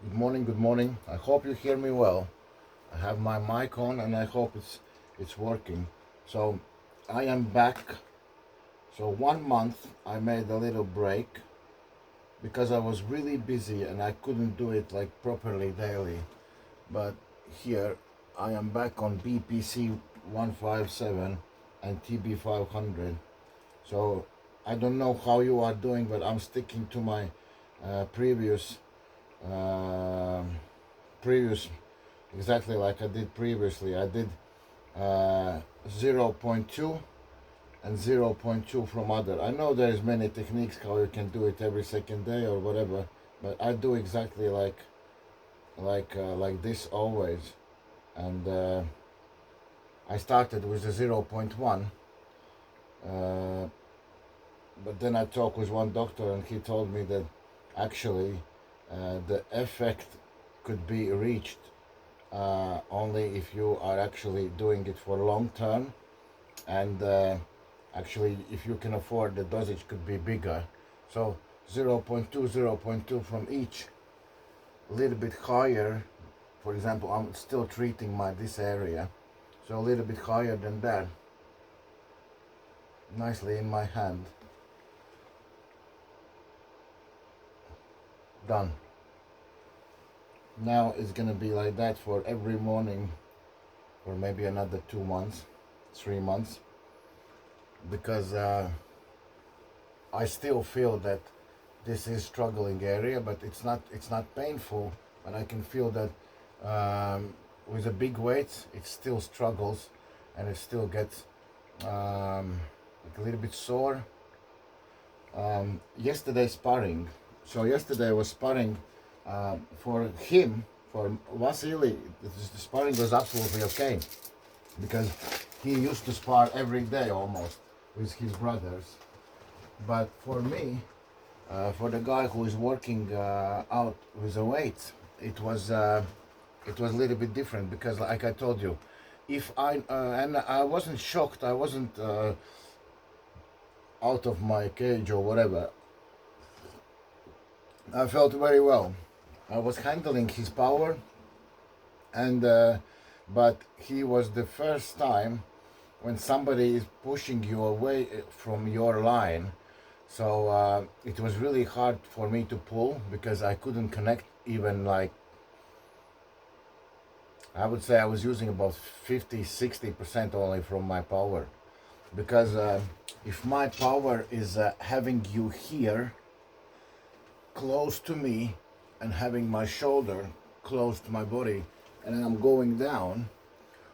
Good morning, good morning. I hope you hear me well. I have my mic on and I hope it's working. So I am back. So 1 month I made a little break because I was really busy and I couldn't do it like properly daily. But here I am back on BPC-157 and TB-500. So I don't know how you are doing, but I'm sticking to my previous uh, previous exactly like I did previously. I did zero point 0.2 and zero point 0.2 from other. I know there's many techniques how you can do it every second day or whatever, but I do exactly like this always. And I started with the zero point 0.1, but then I talked with one doctor and he told me that actually the effect could be reached only if you are actually doing it for long term, and actually if you can afford, the dosage could be bigger. So 0.2 0.2 from each, a little bit higher. For example, I'm still treating this area, so a little bit higher than that, nicely in my hand. Done. Now it's gonna be like that for every morning for maybe another 2 months, 3 months, because I still feel that this is struggling area, but it's not painful, but I can feel that with the big weights it still struggles and it still gets like a little bit sore. Yesterday sparring. So yesterday I was sparring for him, for Vasily. The sparring was absolutely okay because he used to spar every day almost with his brothers. But for me, for the guy who is working out with the weights, it was a little bit different because, like I told you, if I and I wasn't shocked, I wasn't out of my cage or whatever. I felt very well. I was handling his power, and but he was the first time when somebody is pushing you away from your line. So it was really hard for me to pull because I couldn't connect even, like, I would say I was using about 50-60% only from my power. Because if my power is having you here close to me and having my shoulder close to my body, and then I'm going down,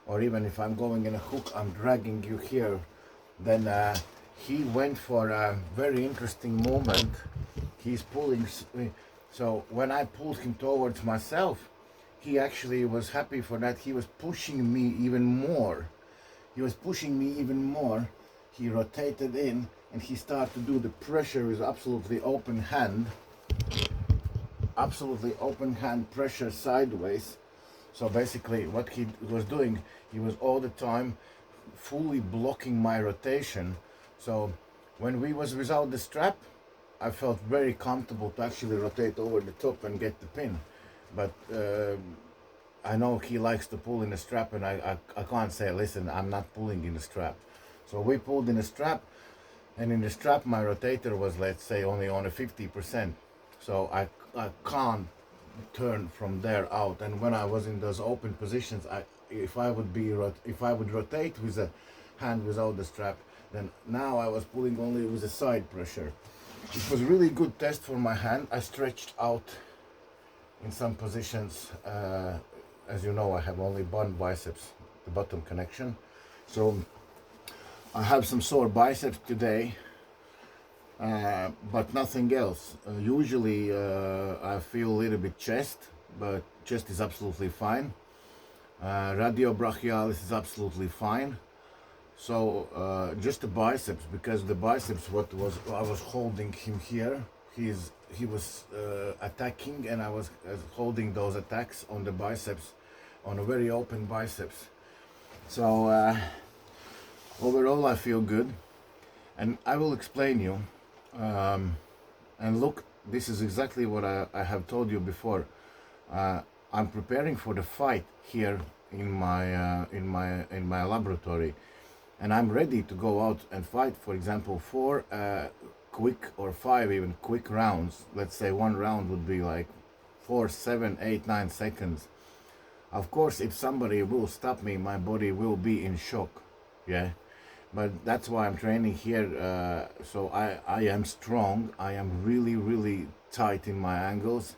or even if I'm going in a hook, I'm dragging you here, then he went for a very interesting movement. He's pulling, so when I pulled him towards myself, he actually was happy for that. He was pushing me even more. He was pushing me even more. He rotated in and he started to do the pressure with absolutely open hand pressure sideways. So basically what he was doing, he was all the time fully blocking my rotation. So when we was without the strap, I felt very comfortable to actually rotate over the top and get the pin. But I know he likes to pull in the strap, and I can't say, listen, I'm not pulling in the strap. So we pulled in the strap, and in the strap my rotator was, let's say, only on a 50%. So I can't turn from there out. And when I was in those open positions, if I would rotate with a hand without the strap, then now I was pulling only with a side pressure. It was really good test for my hand. I stretched out in some positions. As you know, I have only one biceps, the bottom connection. So I have some sore biceps today, but nothing else. Usually I feel a little bit chest, but chest is absolutely fine. Brachioradialis is absolutely fine. So just the biceps, because the biceps, I was holding him here. He was attacking, and I was holding those attacks on the biceps, on a very open biceps. So overall I feel good, and I will explain you. And look, this is exactly what I have told you before. I'm preparing for the fight here in my laboratory, and I'm ready to go out and fight. For example, 4 quick or 5 even quick rounds. Let's say one round would be like 4, 7, 8, 9 seconds. Of course, if somebody will stop me, my body will be in shock. Yeah, but that's why I'm training here. So I am strong. I am really tight in my angles.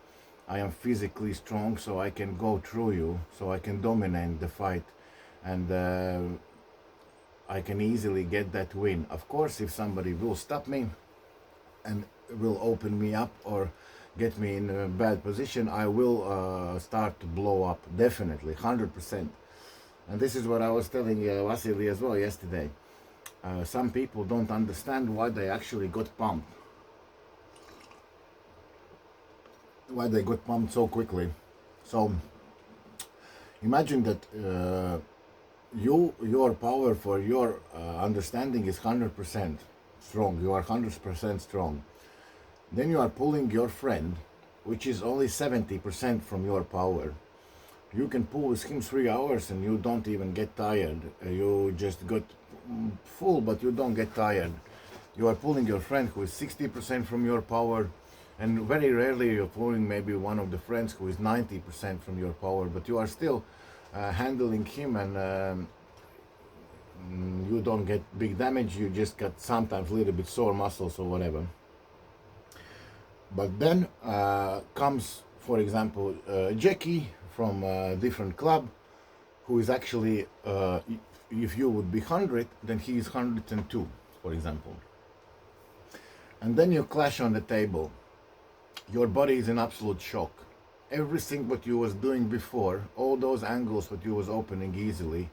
I am physically strong, so I can go through you, so I can dominate the fight, and I can easily get that win. Of course, if somebody will stop me and will open me up or get me in a bad position, I will start to blow up, definitely, 100%. And this is what I was telling Vasily as well yesterday. Some people don't understand why they actually got pumped. Why they got pumped so quickly. So imagine that your power for your understanding is 100% strong. You are 100% strong. Then you are pulling your friend, which is only 70% from your power. You can pull with him 3 hours and you don't even get tired. You just got full, but you don't get tired. You are pulling your friend who is 60% from your power, and very rarely you're pulling maybe one of the friends who is 90% from your power, but you are still handling him, and you don't get big damage. You just got sometimes a little bit sore muscles or whatever. But then comes, for example, Jackie from a different club, who is actually, if you would be 100, then he is 102, for example. And then you clash on the table. Your body is in absolute shock. Everything what you was doing before, all those angles that you was opening easily,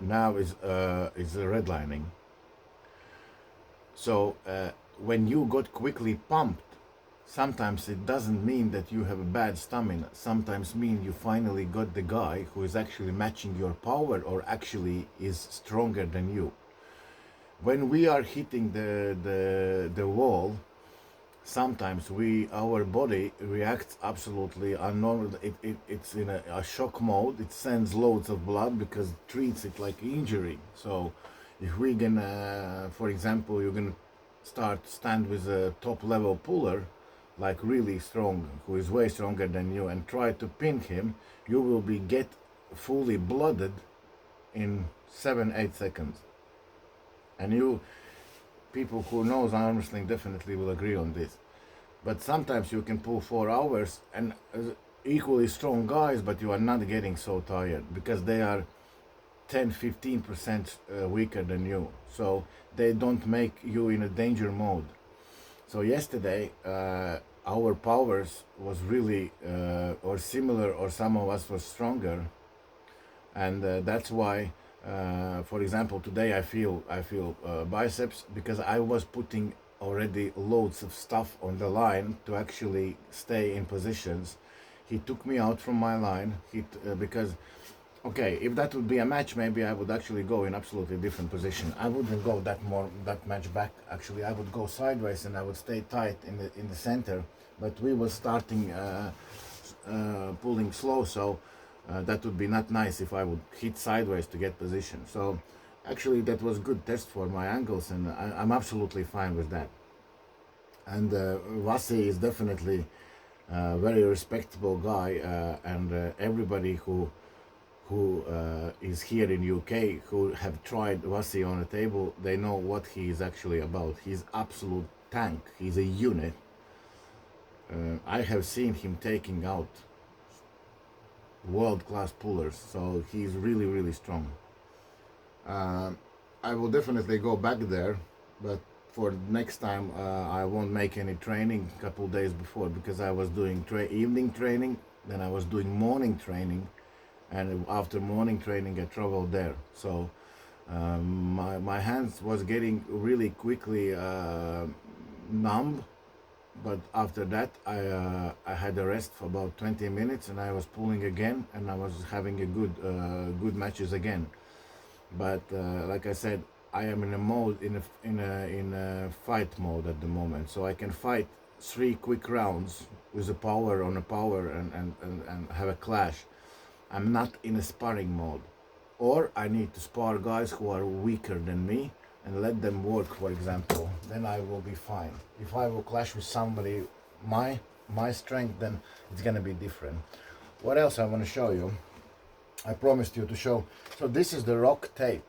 now is redlining. So when you got quickly pumped, sometimes it doesn't mean that you have a bad stamina. Sometimes mean you finally got the guy who is actually matching your power or actually is stronger than you. When we are hitting the wall, sometimes our body reacts absolutely unnormal. It's in a shock mode. It sends loads of blood because it treats it like injury. So if we gonna, for example, you're gonna stand with a top level puller, like really strong, who is way stronger than you, and try to pin him, you will get fully blooded in 7-8 seconds. And people who knows arm wrestling definitely will agree on this. But sometimes you can pull 4 hours and equally strong guys, but you are not getting so tired because they are 10-15% weaker than you, so they don't make you in a danger mode. So yesterday our powers was really or similar, or some of us was stronger, and that's why for example today I feel biceps, because I was putting already loads of stuff on the line to actually stay in positions. He took me out from my line, because okay, if that would be a match, maybe I would actually go in absolutely different position. I wouldn't go that much back. Actually, I would go sideways and I would stay tight in the center. But we were starting pulling slow, so that would be not nice if I would hit sideways to get position. So actually, that was good test for my angles, and I'm absolutely fine with that. And Vasi is definitely a very respectable guy, and everybody who is here in UK, who have tried Vasi on a table, they know what he is actually about. He's absolute tank. He's a unit. I have seen him taking out world-class pullers, so he's really strong. I will definitely go back there, but for next time I won't make any training a couple days before, because I was doing evening training, then I was doing morning training, and after morning training I traveled there. So my hands was getting really quickly numb, but after that I had a rest for about 20 minutes, and I was pulling again, and I was having a good matches again. But like I said, I am in a mode, in a fight mode at the moment, so I can fight 3 quick rounds with a power on a power and have a clash. I'm not in a sparring mode. Or I need to spar guys who are weaker than me and let them work, for example. Then I will be fine. If I will clash with somebody my strength, then it's gonna be different. What else I want to show you? I promised you to show. So this is the rock tape.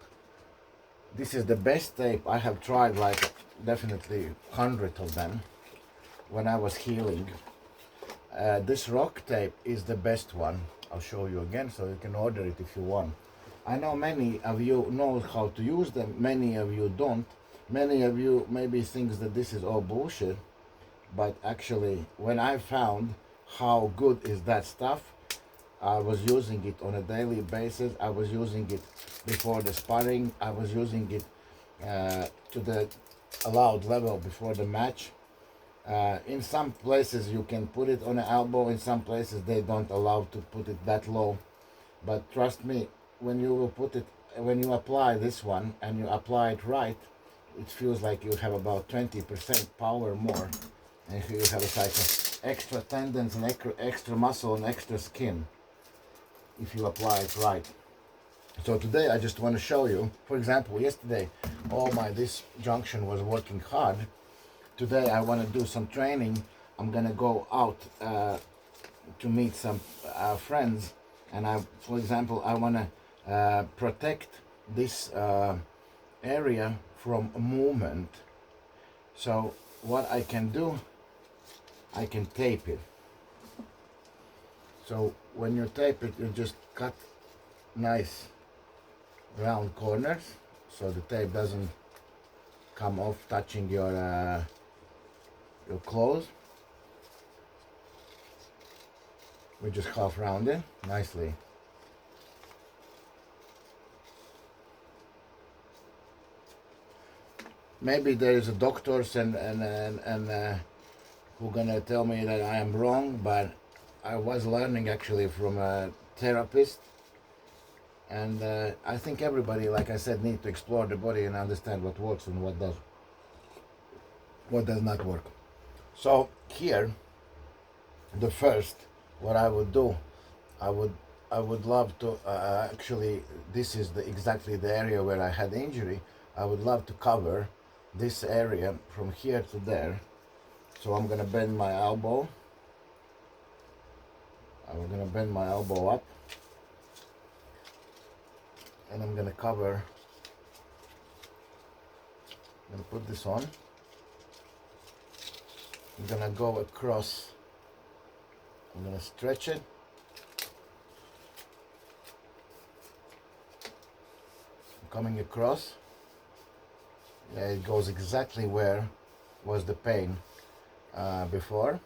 This is the best tape. I have tried like definitely 100 of them when I was healing. This rock tape is the best one. I'll show you again so you can order it if you want. I know many of you know how to use them, many of you don't. Many of you maybe thinks that this is all bullshit, but actually when I found how good is that stuff, I was using it on a daily basis. I was using it before the sparring. I was using it to the allowed level before the match. In some places you can put it on an elbow, in some places they don't allow to put it that low. But trust me, when you will put it, when you apply this one and you apply it right, it feels like you have about 20% power more. And you have like extra tendons and extra muscle and extra skin if you apply it right. So today I just want to show you, for example, yesterday this junction was working hard. Today I want to do some training. I'm gonna go out to meet some friends, and for example, I want to protect this area from movement. So what I can do, I can tape it. So when you tape it, you just cut nice round corners so the tape doesn't come off touching your clothes. We just half round it nicely. Maybe there is a doctors and who gonna tell me that I am wrong, but I was learning actually from a therapist, and I think everybody, like I said, need to explore the body and understand what works and what does not work. So here, the first, what I would do, I would love to actually, this is exactly the area where I had injury. I would love to cover this area from here to there. So I'm gonna bend my elbow. I'm gonna bend my elbow up, and I'm gonna cover. I'm gonna put this on. I'm gonna go across. I'm gonna stretch it. I'm coming across. Yeah, it goes exactly where was the pain before.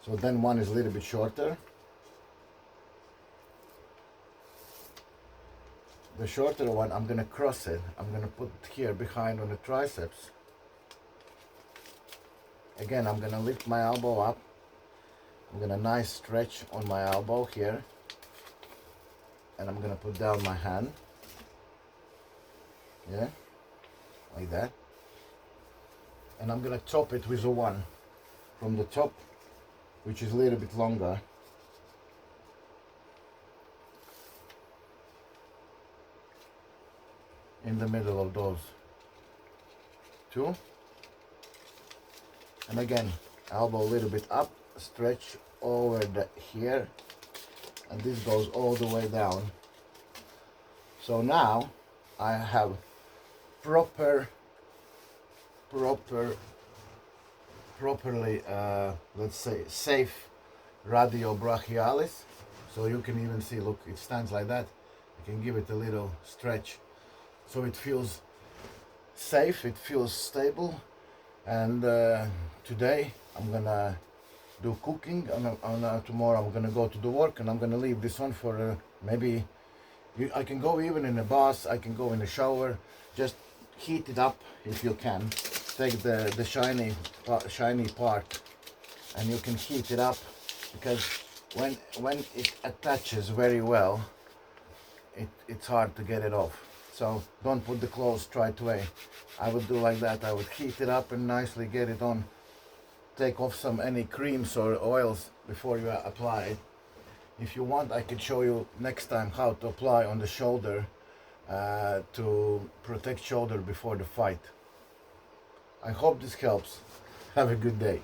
So then one is a little bit shorter. The shorter one, I'm gonna cross it. I'm gonna put it here behind on the triceps. Again, I'm gonna lift my elbow up. I'm gonna nice stretch on my elbow here. And I'm gonna put down my hand. Yeah, like that. And I'm gonna chop it with a one from the top, which is a little bit longer. In the middle of those two. And again, elbow a little bit up, stretch over here, and this goes all the way down. So now I have properly, let's say, safe radiobrachialis. So you can even see, look, it stands like that. You can give it a little stretch. So it feels safe, it feels stable. And today I'm gonna do cooking, and tomorrow I'm gonna go to the work, and I'm gonna leave this on for maybe, I can go even in a bath, I can go in the shower, just heat it up if you can. Take the shiny part and you can heat it up, because when it attaches very well, it's hard to get it off. So don't put the clothes straight away. I would do like that. I would heat it up and nicely get it on take off any creams or oils before you apply it. If you want, I can show you next time how to apply on the shoulder to protect shoulder before the fight. I hope this helps. Have a good day.